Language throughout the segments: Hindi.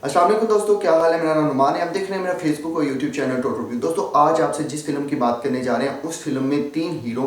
अस्सलाम वालेकुम दोस्तों, क्या हाल है। मेरा नाम नुमान है। आप देख रहे हैं मेरा फेसबुक और यूट्यूब चैनल टोटल व्यू। दोस्तों आज आपसे जिस फिल्म की बात करने जा रहे हैं उस फिल्म में 3 हीरो,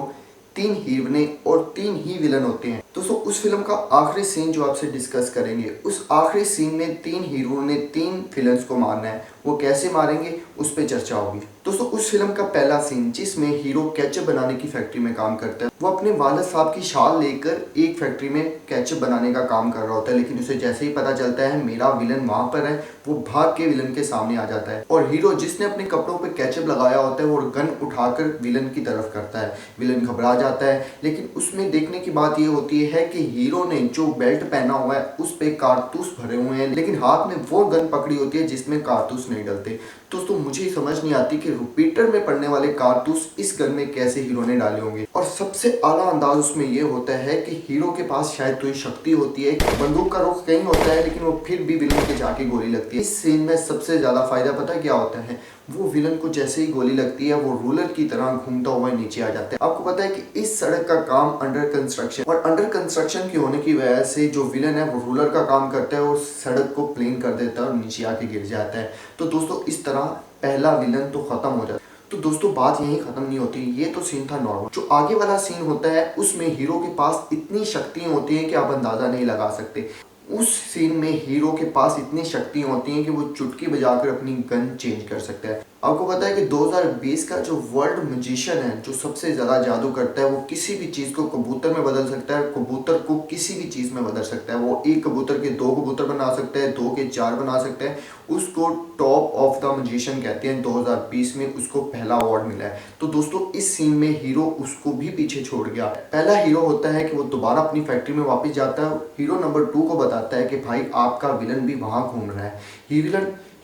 3 हीरोइनें और 3 ही विलन होते हैं। दोस्तों उस फिल्म का आखिरी सीन जो आपसे डिस्कस करेंगे, उस आखिरी सीन में 3 हीरो ने 3 विलन्स को मारना है। वो कैसे मारेंगे उस पर चर्चा होगी। दोस्तों उस फिल्म का पहला सीन जिसमें हीरो केचप बनाने की फैक्ट्री में काम करता है, वो अपने वालिद साहब की शाल लेकर एक फैक्ट्री में केचप बनाने का काम कर रहा होता है। लेकिन उसे जैसे ही पता चलता है मेरा विलन वहां पर है, वो भाग के विलन के सामने आ जाता है और हीरो जिसने अपने कपड़ों पे केचप लगाया होता है वो गन उठाकर विलन की तरफ करता है। विलन घबरा जाता है, लेकिन उसमें देखने की बात ये होती है कि हीरो ने जो बेल्ट पहना हुआ है उस पे कारतूस भरे हुए हैं, लेकिन हाथ में वो गन पकड़ी होती है जिसमें कारतूस नहीं डलते। दोस्तों मुझे समझ नहीं आती कि रिपीटर में पड़ने वाले कारतूस इस गन में कैसे हीरो ने डाले होंगे। और सबसे आला अंदाज उसमें ये होता है कि हीरो के पास शायद कोई शक्ति होती है, बंदूक का रुख कहीं होता है लेकिन वो फिर भी विलन के जाके गोली लगती है। इस सीन में सबसे ज्यादा फायदा पता क्या होता है, वो विलन को जैसे ही गोली लगती है वो रूलर की तरह घूमता हुआ नीचे आ जाता है। आपको पता है कि इस सड़क का काम अंडर कंस्ट्रक्शन, और अंडर कंस्ट्रक्शन के होने की वजह से जो विलन है वो रूलर का काम करता है और सड़क को प्लेन कर देता है और नीचे आके गिर जाता है। तो दोस्तों इस तरह पहला विलन तो खत्म हो जाता है। तो दोस्तों बात यहीं खत्म नहीं होती, ये तो सीन था नॉर्मल। जो आगे वाला सीन होता है उसमें हीरो के पास इतनी शक्तियां होती हैं कि आप अंदाजा नहीं लगा सकते। उस सीन में हीरो के पास इतनी शक्तियां होती हैं कि वो चुटकी बजाकर अपनी गन चेंज कर सकता है। आपको पता है कि 2020 का जो वर्ल्ड म्यूजिशियन है, जो सबसे ज्यादा जादू करता है, वो किसी भी चीज को कबूतर में बदल सकता है, कबूतर को किसी भी चीज में बदल सकता है। वो एक कबूतर के 2 कबूतर बना सकता है, 2 के 4 बना सकता है। उसको टॉप ऑफ द म्यूजिशियन कहते हैं। 2020 में उसको पहला अवार्ड मिला है। तो दोस्तों इस सीन में हीरो उसको भी पीछे छोड़ गया। पहला हीरो होता है कि वो दोबारा अपनी फैक्ट्री में वापस जाता है। हीरो नंबर 2 को बताता है कि भाई आपका विलन भी वहां घूम रहा है।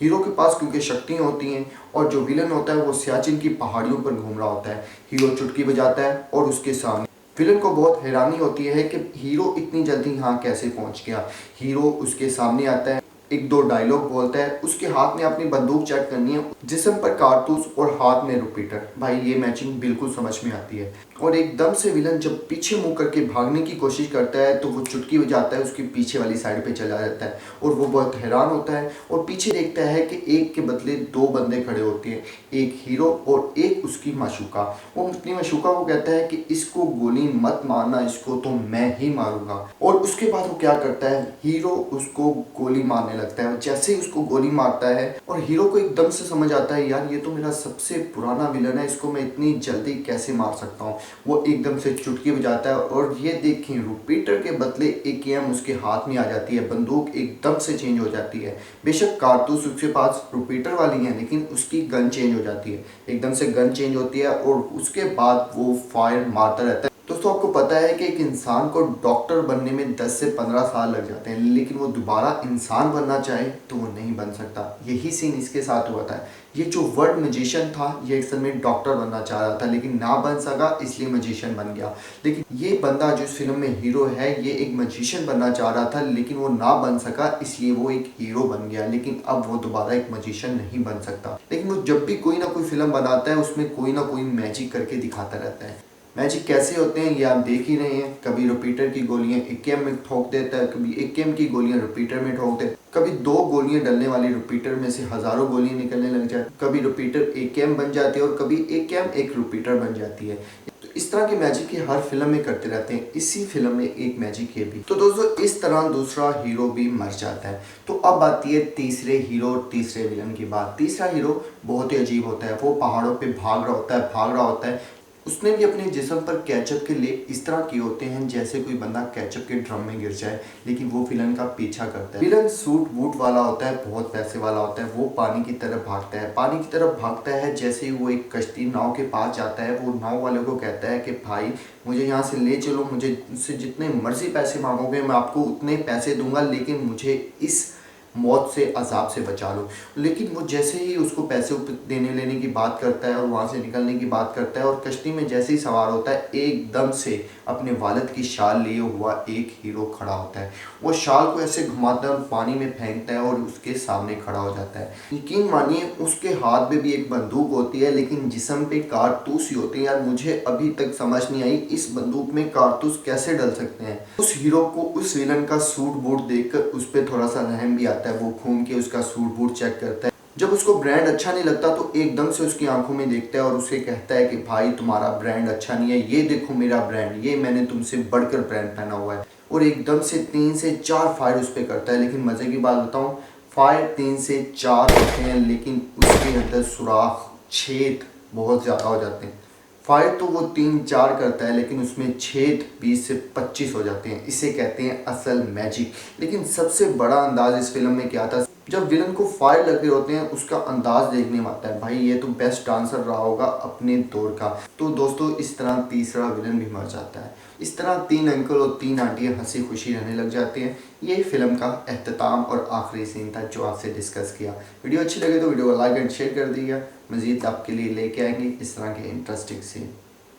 हीरो के पास क्योंकि शक्तियां होती हैं, और जो विलन होता है वो सियाचिन की पहाड़ियों पर घूम रहा होता है। हीरो चुटकी बजाता है और उसके सामने विलन को बहुत हैरानी होती है कि हीरो इतनी जल्दी यहाँ कैसे पहुंच गया। हीरो उसके सामने आता है, 1-2 डायलॉग बोलता है, उसके हाथ में अपनी बंदूक चेक करनी है, जिस्म पर कारतूस और हाथ में रिपीटर। भाई ये मैचिंग बिल्कुल समझ में आती है। और एकदम से विलन जब पीछे मुंह करके भागने की कोशिश करता है तो वो चुटकी बजाता है, उसकी पीछे वाली साइड पे चला जाता है और वो बहुत हैरान होता है और पीछे देखता है कि एक के बदले 2 बंदे खड़े होते हैं, एक हीरो और एक उसकी माशूका। वो अपनी माशूका को कहता है कि इसको गोली मत मारना, इसको तो मैं ही मारूंगा। और उसके बाद वो क्या करता है, हीरो उसको गोली मारने लगता है। जैसे ही उसको गोली मारता है और हीरो को एकदम से समझ आता है यार ये तो मेरा सबसे पुराना विलन है, इसको मैं इतनी जल्दी कैसे मार सकता हूँ। वो एकदम से चुटकी बजाता है और ये देखें रिपीटर के बदले AKM उसके हाथ में आ जाती है। बंदूक एकदम से चेंज हो जाती है। बेशक कारतूस उसके पास रिपीटर वाली है लेकिन उसकी गन चेंज हो जाती है। एकदम से गन चेंज होती है और उसके बाद वो फायर मारता रहता है। दोस्तों आपको पता है कि एक इंसान को डॉक्टर बनने में 10 से 15 साल लग जाते हैं, लेकिन वो दोबारा इंसान बनना चाहे तो वो नहीं बन सकता। यही सीन इसके साथ हुआ था। ये जो वर्ल्ड मैजिशियन था ये असल में डॉक्टर बनना चाह रहा था लेकिन ना बन सका, इसलिए मैजिशियन बन गया। लेकिन ये बंदा जो इस फिल्म में हीरो है ये एक मैजिशियन बनना चाह रहा था लेकिन वो ना बन सका, इसलिए वो एक हीरो बन गया। लेकिन अब वो दोबारा एक मैजिशियन नहीं बन सकता। लेकिन वो जब भी कोई ना कोई फिल्म बनाता है उसमें कोई ना कोई मैजिक करके दिखाता रहता है। मैजिक कैसे होते हैं ये आप देख ही रहे हैं। कभी रिपीटर की गोलियां AKM में ठोक देता है, कभी AKM की गोलियां रिपीटर में ठोक देता है, कभी 2 गोलियां डलने वाली रिपीटर में से हजारों गोलियां निकलने लग जाती, कभी रिपीटर AKM बन जाती है और कभी AKM एक रिपीटर बन जाती है। तो इस तरह के मैजिक ये हर फिल्म में करते रहते हैं। इसी फिल्म में एक मैजिक ये भी। तो दोस्तों इस तरह दूसरा हीरो भी मर जाता है। तो अब आती है तीसरे हीरो और तीसरे विलन की बात। तीसरा हीरो बहुत ही अजीब होता है। वो पहाड़ों पे भाग रहा होता है। उसने भी अपने जिस्म पर केचप के लिए इस तरह किए होते हैं जैसे कोई बंदा केचप के ड्रम में गिर जाए, लेकिन वो विलन का पीछा करता है। विलन सूट वूट वाला होता है, बहुत पैसे वाला होता है। वो पानी की तरफ भागता है। पानी की तरफ भागता है, जैसे ही वो एक कश्ती नाव के पास जाता है वो नाव वाले को कहता है कि भाई मुझे यहाँ से ले चलो, मुझे उससे जितने मर्जी पैसे मांगोगे मैं आपको उतने पैसे दूंगा, लेकिन मुझे इस मौत से, अजाब से बचा लो। लेकिन वो जैसे ही उसको पैसे देने लेने की बात करता है और वहाँ से निकलने की बात करता है और कश्ती में जैसे ही सवार होता है एकदम से अपने वालिद की शाल लिए हुआ एक हीरो खड़ा होता है। वो शाल को ऐसे घुमाता है, पानी में फेंकता है और उसके सामने खड़ा हो जाता है। यकीन मानिए उसके हाथ में भी एक बंदूक होती है लेकिन जिस्म पे कारतूस ही होते हैं। यार मुझे अभी तक समझ नहीं आई इस बंदूक में कारतूस कैसे डल सकते हैं। उस हीरो को उस विलन का सूट बूट देखकर उस पर थोड़ा सा रहम भी आता जाता है, वो घूम के उसका सूट बूट चेक करता है। जब उसको ब्रांड अच्छा नहीं लगता तो एकदम से उसकी आंखों में देखता है और उसे कहता है कि भाई तुम्हारा ब्रांड अच्छा नहीं है, ये देखो मेरा ब्रांड, ये मैंने तुमसे बढ़कर ब्रांड पहना हुआ है। और एकदम से 3 से 4 फायर उस पर करता है। लेकिन मज़े की बात बताऊं, फायर 3 से 4 होते हैं लेकिन उसके अंदर सुराख, छेद बहुत ज़्यादा हो जाते हैं। फायर तो वो 3-4 करता है लेकिन उसमें छेद 20 से 25 हो जाते हैं। इसे कहते हैं असल मैजिक। लेकिन सबसे बड़ा अंदाज इस फिल्म में क्या था, जब विलन को फायर लगे होते हैं उसका अंदाज देखने में आता है, भाई ये तो बेस्ट डांसर रहा होगा अपने दौर का। तो दोस्तों इस तरह तीसरा विलन भी मर जाता है। इस तरह 3 अंकल और 3 आंटियाँ हंसी खुशी रहने लग जाते हैं। ये फिल्म का एख्तिताम और आखिरी सीन था जो आपसे डिस्कस किया। वीडियो अच्छी लगे तो वीडियो को लाइक एंड शेयर कर दीजिएगा। मज़ीद आपके लिए लेके आएंगे इस तरह के इंटरेस्टिंग सीन।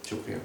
शुक्रिया।